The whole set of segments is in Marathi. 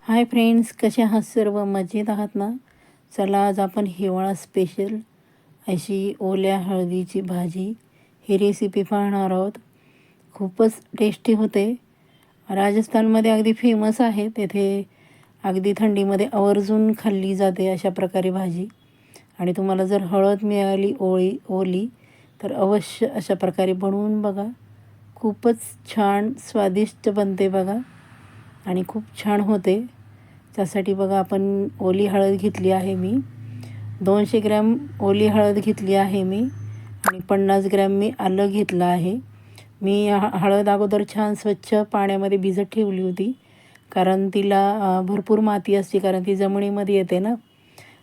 हाय फ्रेंड्स, कसे आहात सर्व? मजेत आहात ना? चला आज आपण हिवाळा स्पेशल अशी ओल्या हळदीची भाजी ही रेसिपी पाहणार आहोत. खूपच टेस्टी होते. राजस्थानमध्ये अगदी फेमस आहे. तेथे अगदी थंडीमध्ये आवर्जून खाल्ली जाते अशा प्रकारे भाजी. आणि तुम्हाला जर हळद मिळाली ओली तर अवश्य अशा प्रकारे बनवून बघा. खूपच छान स्वादिष्ट बनते बघा आणि खूप छान होते. त्यासाठी बघा आपण ओली हळद घेतली आहे मी. 200 ग्रॅम ओली हळद घेतली आहे मी आणि 50 ग्रॅम मी आलं घेतलं आहे. मी हळद अगोदर छान स्वच्छ पाण्यामध्ये भिजत ठेवली होती, कारण तिला भरपूर माती असते, कारण ती जमिनीमध्ये येते ना.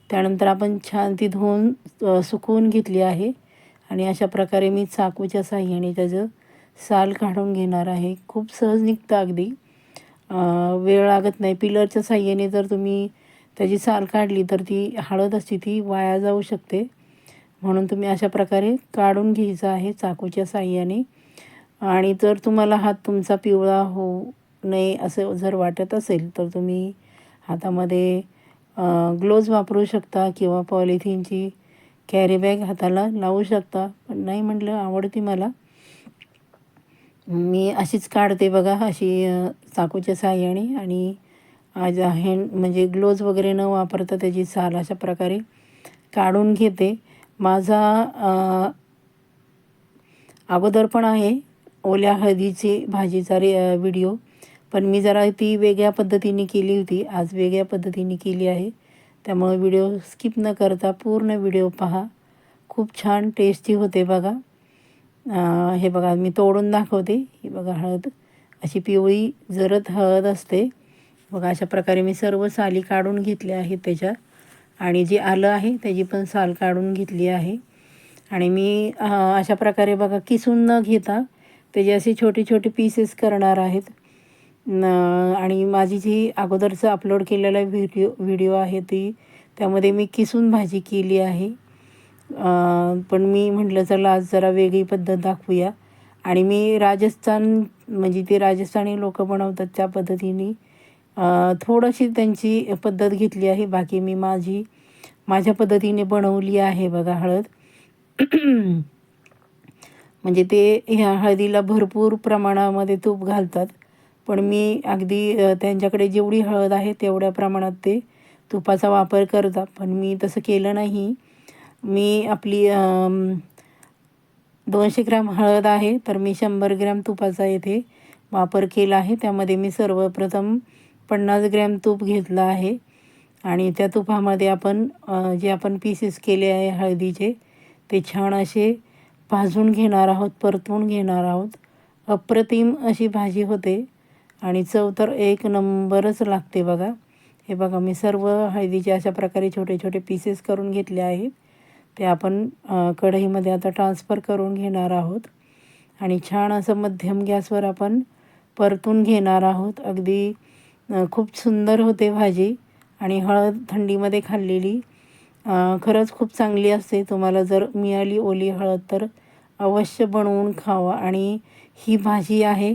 त्यानंतर आपण छान ती धुवून सुकवून घेतली आहे आणि अशा प्रकारे मी चाकूच्या साहाय्याने त्याचं साल काढून घेणार आहे. खूप सहज निघतं अगदी. वेळ लागत नाही. पिलरच्या साहाय्याने जर तुम्ही त्याची साल काढली तर ती हळद असते ती वाया जाऊ शकते. म्हणून तुम्ही अशा प्रकारे काढून घ्यायचं आहे चाकूच्या साहाय्याने. आणि जर तुम्हाला हात तुमचा पिवळा होऊ नये असं जर वाटत असेल तर तुम्ही हातामध्ये ग्लोव्ज वापरू शकता किंवा पॉलिथिनची कॅरी बॅग हाताला लावू शकता. पण नाही म्हटलं आवडते मला, मी अशीच काढते बघा, अशी चाकूच्या साहाय्याने. आणि आज हँड म्हणजे ग्लोव्ज वगैरे न वापरता त्याची साल अशा प्रकारे काढून घेते. माझा अगोदर पण आहे ओल्या हळदीची भाजीचा व्हिडिओ, पण मी जरा ती वेगळ्या पद्धतीने केली होती. आज वेगळ्या पद्धतीने केली आहे, त्यामुळे व्हिडिओ स्किप न करता पूर्ण व्हिडिओ पहा. खूप छान टेस्टी होते बघा. हे बघा मी तोडून दाखवते. ही बघा हळद अशी पिवळी जरद हळद असते बघा. अशा प्रकारे मी सर्व साली काढून घेतल्या आहेत त्याच्या. आणि जे आलं आहे त्याची पण साल काढून घेतली आहे. आणि मी अशा प्रकारे बघा किसून न घेता त्याचे असे छोटे छोटे पीसेस करणार आहेत. आणि माझी जी अगोदरचं अपलोड केलेला व्हिडिओ आहे त्यामध्ये मी किसून भाजी केली आहे. पण मी म्हटलं चला आज जरा वेगळी पद्धत दाखवूया. आणि मी राजस्थान म्हणजे ते राजस्थानी लोक बनवतात त्या पद्धतीने थोडीशी त्यांची पद्धत घेतली आहे. बाकी मी माझ्या पद्धतीने बनवली आहे बघा हळद. म्हणजे ते ह्या हळदीला भरपूर प्रमाणामध्ये तूप घालतात, पण मी अगदी त्यांच्याकडे जेवढी हळद आहे तेवढ्या प्रमाणात ते तुपाचा वापर करतात. पण मी तसं केलं नाही. मी आपली 200 ग्रॅम हळद आहे तर मी 100 ग्रॅम तुपाचा येथे वापर केला आहे. त्यामध्ये मी सर्वप्रथम 50 ग्रॅम तूप घेतलं आहे आणि त्या तुपामध्ये आपण जे आपण पीसेस केले आहे हळदीचे ते छान असे भाजून घेणार आहोत, परतवून घेणार आहोत. अप्रतिम अशी भाजी होते आणि चव तर एक नंबरच लागते बघा. हे बघा मी सर्व हळदीचे अशा प्रकारे छोटे छोटे पीसेस करून घेतले आहेत. ते आपण कढईमध्ये आता ट्रान्सफर करून घेणार आहोत आणि छान असं मध्यम गॅसवर आपण परतून घेणार आहोत. अगदी खूप सुंदर होते भाजी. आणि हळद थंडीमध्ये खाल्लेली खरंच खूप चांगली असते. तुम्हाला जर मिळाली ओली हळद तर अवश्य बनवून खावा. आणि ही भाजी आहे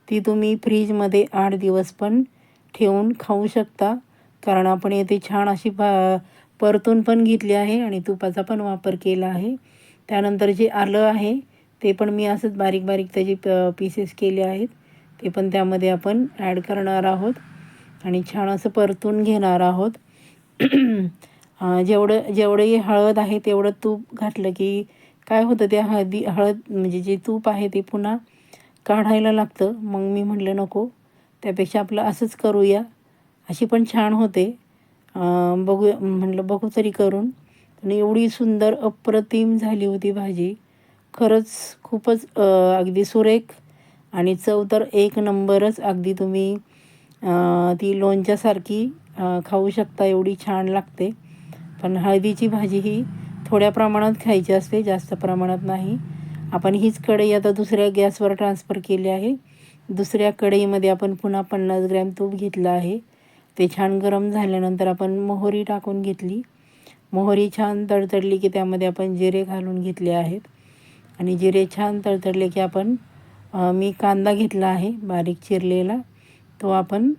ती तुम्ही फ्रीजमध्ये 8 दिवस पण ठेवून खाऊ शकता, कारण आपण येथे छान अशी परतून पण घेतली आहे आणि तुपाचा पण वापर केला आहे. त्यानंतर जे आलं आहे ते पण मी असंच बारीक बारीक त्याचे पीसेस केले आहेत, ते पण त्यामध्ये आपण ॲड करणार आहोत आणि छान असं परतून घेणार आहोत. जेवढी हळद आहे तेवढं तूप घातलं की काय होतं, त्या हळद म्हणजे जे तूप आहे ते पुन्हा काढायला लागतं. मग मी म्हटलं नको, त्यापेक्षा आपलं असंच करूया. अशी पण छान होते. बघू तरी करून. आणि एवढी सुंदर अप्रतिम झाली होती भाजी. खरंच खूपच अगदी सुरेख आणि चव तर एक नंबरच. अगदी तुम्ही ती लोणच्यासारखी खाऊ शकता, एवढी छान लागते. पण हळदीची भाजी ही थोड्या प्रमाणात खायची असते, जास्त प्रमाणात नाही. आपण हीच कढई आता दुसऱ्या गॅसवर ट्रान्सफर केली आहे. दुसऱ्या कढईमध्ये आपण पुन्हा 50 ग्रॅम तूप घेतलं आहे. ते छान गरम झाल्यानंतर आपण मोहरी टाकून घेतली. मोहरी छान तडतडली की त्यामध्ये आपण जिरे घालून घेतले आहेत. आणि जिरे छान तडतडले की आपण मी कांदा घेतला आहे बारीक चिरलेला, तो आपण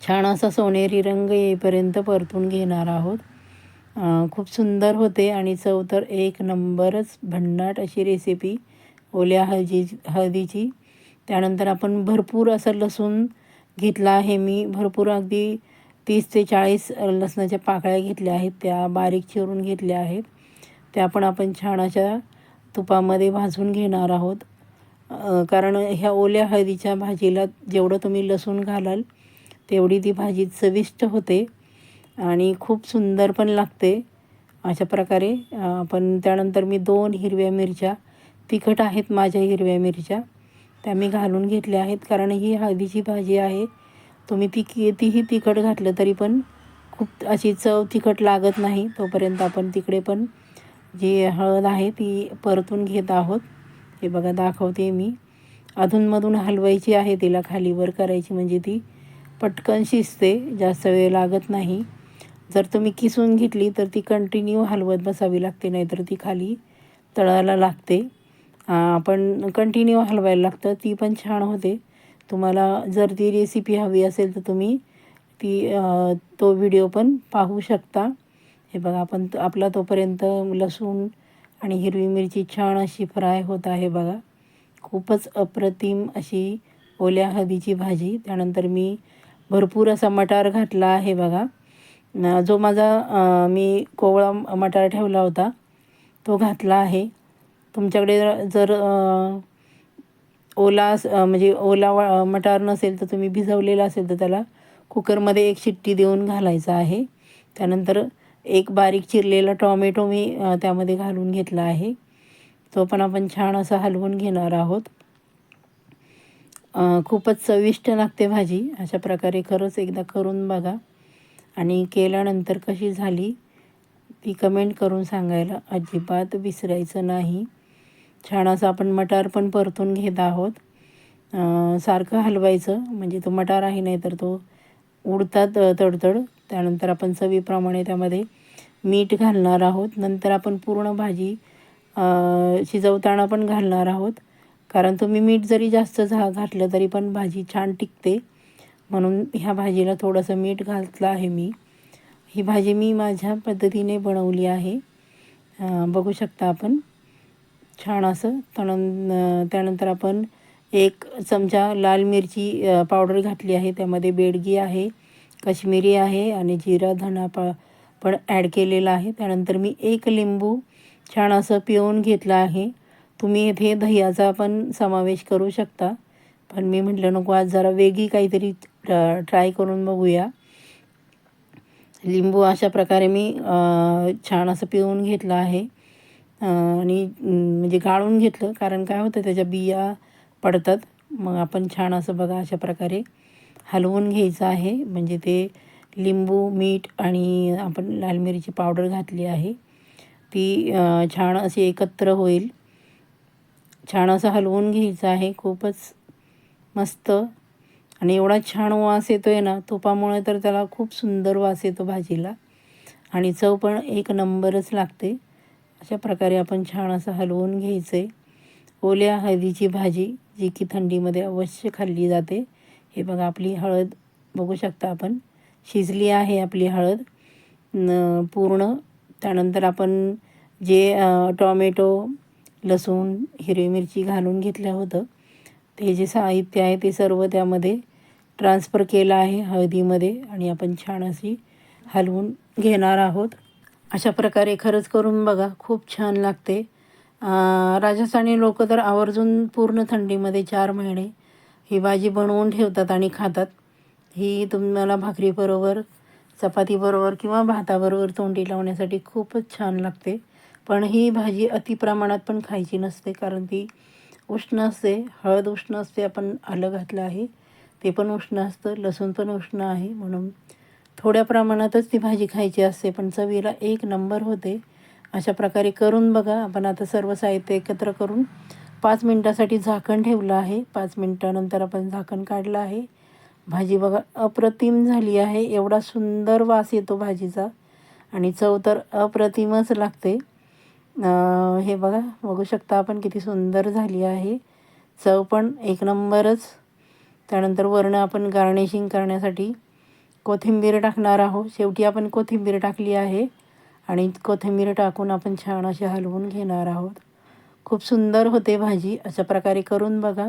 छान असा सोनेरी रंग येईपर्यंत परतून घेणार आहोत. खूप सुंदर होते आणि चव तर एक नंबरच भन्नाट अशी रेसिपी ओल्या हळदीची. त्यानंतर आपण भरपूर असं लसूण घेतला आहे मी. भरपूर अगदी 30 ते 40 लसणाच्या पाकळ्या घेतल्या आहेत. त्या बारीक चिरून घेतल्या आहेत. त्या पण आपण छान अशा तुपामध्ये भाजून घेणार आहोत. कारण ह्या ओल्या हळदीच्या भाजीला जेवढं तुम्ही लसूण घालाल तेवढी ती भाजी चविष्ट होते आणि खूप सुंदर पण लागते. अशा प्रकारे आपण त्यानंतर मी 2 हिरव्या मिरच्या, तिखट आहेत माझ्या हिरव्या मिरच्या, त्या मी घालून घेतल्या आहेत. कारण ही हळदीची भाजी आहे. तुम्ही कितीही तिखट घातलं तरी पण खूप अशी चव तिखट लागत नाही. तोपर्यंत आपण तिकडे पण जी हळद आहे ती परतून घेत आहोत. हे बघा दाखवते मी. अधूनमधून हलवायची आहे, तिला खालीवर करायची म्हणजे ती पटकन शिजते, जास्त वेळ लागत नाही. जर तुम्ही किसून घेतली तर ती कंटिन्यू हलवत बसावी लागते, नाहीतर ती खाली तळायला लागते. आपण कंटिन्यू हलवायला लागतं, ती पण छान होते. तुम्हाला जर ती रेसिपी हवी असेल तर तुम्ही तो व्हिडिओ पण पाहू शकता. हे बघा आपण आपला तोपर्यंत लसूण आणि हिरवी मिरची छान अशी फ्राय होत आहे बघा. खूपच अप्रतिम अशी ओल्या हळदीची भाजी. त्यानंतर मी भरपूर असा मटार घातला आहे बघा. जो माझा मी कोवळा मटार ठेवला होता तो घातला आहे. तुमच्याकडे जर म्हणजे ओला मटार नसेल तर तुम्ही भिजवलेला असेल तर त्याला कुकरमध्ये 1 शिट्टी देऊन घालायचा आहे. त्यानंतर एक बारीक चिरलेला टॉमॅटो मी त्यामध्ये घालून घेतला आहे. तो पण आपण छान असा हलवून घेणार आहोत. खूपच चविष्ट लागते भाजी. अशा प्रकारे खरंच एकदा करून बघा आणि केल्यानंतर कशी झाली ती कमेंट करून सांगायला अजिबात विसरायचं नाही. छान असं आपण मटार पण परतून घेत आहोत. सारखं हलवायचं म्हणजे तो मटार आहे, नाही तर तो उडतात तडतड. त्यानंतर आपण चवीप्रमाणे त्यामध्ये मीठ घालणार आहोत. नंतर आपण पूर्ण भाजी शिजवताना पण घालणार आहोत. कारण तुम्ही मीठ जरी जास्त घातलं तरी पण भाजी छान टिकते, म्हणून ह्या भाजीला थोडंसं मीठ घातलं आहे मी. ही भाजी मी माझ्या पद्धतीने बनवली आहे. बघू शकता आपण छान असं. त्यानंतर आपण 1 चमचा लाल मिरची पावडर घातली आहे. त्यामध्ये बेडगी आहे, काश्मीरी आहे आणि जिरा धना पण ॲड केलेला आहे. त्यानंतर मी 1 लिंबू छान असं पिळून घेतला आहे. तुम्ही इथे दह्याचा पण समावेश करू शकता, पण मी म्हटलं नको, आज जरा वेगळी काहीतरी ट्राय करून बघूया. लिंबू अशा प्रकारे मी छान असं पिळून घेतलं आहे आणि म्हणजे गाळून घेतलं, कारण काय होतं त्याच्या बिया पडतात. मग आपण छान असं बघा अशा प्रकारे हलवून घ्यायचं आहे, म्हणजे ते लिंबू, मीठ आणि आपण लाल मिरची पावडर घातली आहे ती छान अशी एकत्र होईल. छान असं हलवून घ्यायचं आहे. खूपच मस्त आणि एवढा छान वास येतो आहे ना तुपामुळे, तर त्याला खूप सुंदर वास येतो भाजीला आणि चव पण एक नंबरच लागते. अशा प्रकारे आपण छान असं हलवून घ्यायचं आहे. ओल्या हळदीची भाजी जी की थंडीमध्ये अवश्य खाल्ली जाते. हे बघा आपली हळद बघू शकता आपण, शिजली आहे आपली हळद पूर्ण. त्यानंतर आपण जे टॉमॅटो, लसूण, हिरवी मिरची घालून घेतलं होतं ते जे साहित्य आहे ते सर्व त्यामध्ये ट्रान्सफर केलं आहे हळदीमध्ये आणि आपण छान अशी हलवून घेणार आहोत. अशा प्रकारे खरंच करून बघा, खूप छान लागते. राजस्थानी लोक तर आवर्जून पूर्ण थंडीमध्ये 4 महिने ही भाजी बनवून ठेवतात आणि खातात. ही तुम्हाला भाकरीबरोबर, चपातीबरोबर किंवा भाताबरोबर तोंडी लावण्यासाठी खूपच छान लागते. पण ही भाजी अतिप्रमाणात पण खायची नसते, कारण ती उष्ण असते. हळद उष्ण असते, आपण आलं घातलं आहे ते पण उष्ण असतं, लसूण पण उष्ण आहे, म्हणून थोड्या प्रमाणातच ती भाजी खायची असते, पण चवीला एक नंबर होते. अशा प्रकारे करून बघा. आपण आता सर्व साहित्य एकत्र करून 5 मिनटासाठी झाकण ठेवलं आहे. 5 मिनटानंतर आपण झाकण काढलं आहे. भाजी बघा अप्रतिम झाली आहे. एवढा सुंदर वास येतो भाजीचा आणि चव तर अप्रतिमच लागते. हे बघा, बघू शकता आपण किती सुंदर झाली आहे. चव पण एक नंबरच. त्यानंतर वरनं आपण गार्निशिंग करण्यासाठी कोथिंबीर टाकणार आहोत. शेवटी आपण कोथिंबीर टाकली आहे आणि कोथिंबीर टाकून आपण छान असे हलवून घेणार आहोत. खूप सुंदर होते भाजी. अशा प्रकारे करून बघा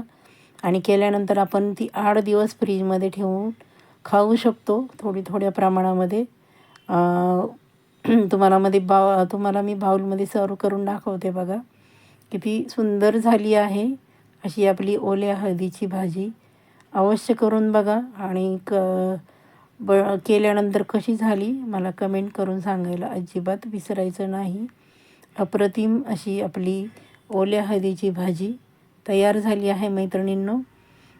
आणि केल्यानंतर आपण ती 8 दिवस फ्रीजमध्ये ठेवून खाऊ शकतो थोड्या प्रमाणामध्ये. तुम्हाला मी बाउलमध्ये सर्व करून दाखवते बघा. किती सुंदर झाली आहे अशी आपली ओल्या हळदीची भाजी. अवश्य करून बघा आणि केल्यानंतर कशी झाली मला कमेंट करून सांगायला अजिबात विसरायचं नाही. अप्रतिम अशी आपली ओल्या हळदीची भाजी तयार झाली आहे मैत्रिणींनो.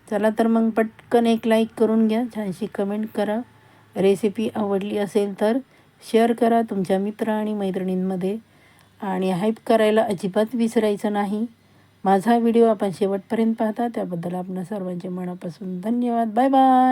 चला तर मग पटकन एक लाईक करून घ्या, छानशी कमेंट करा. रेसिपी आवडली असेल तर शेअर करा तुमच्या मित्र आणि मैत्रिणींमध्ये आणि हाईप करायला अजिबात विसरायचं नाही. माझा व्हिडिओ आपण शेवटपर्यंत पाहता त्याबद्दल आपणा सर्वांचे मनापासून धन्यवाद. Bye bye.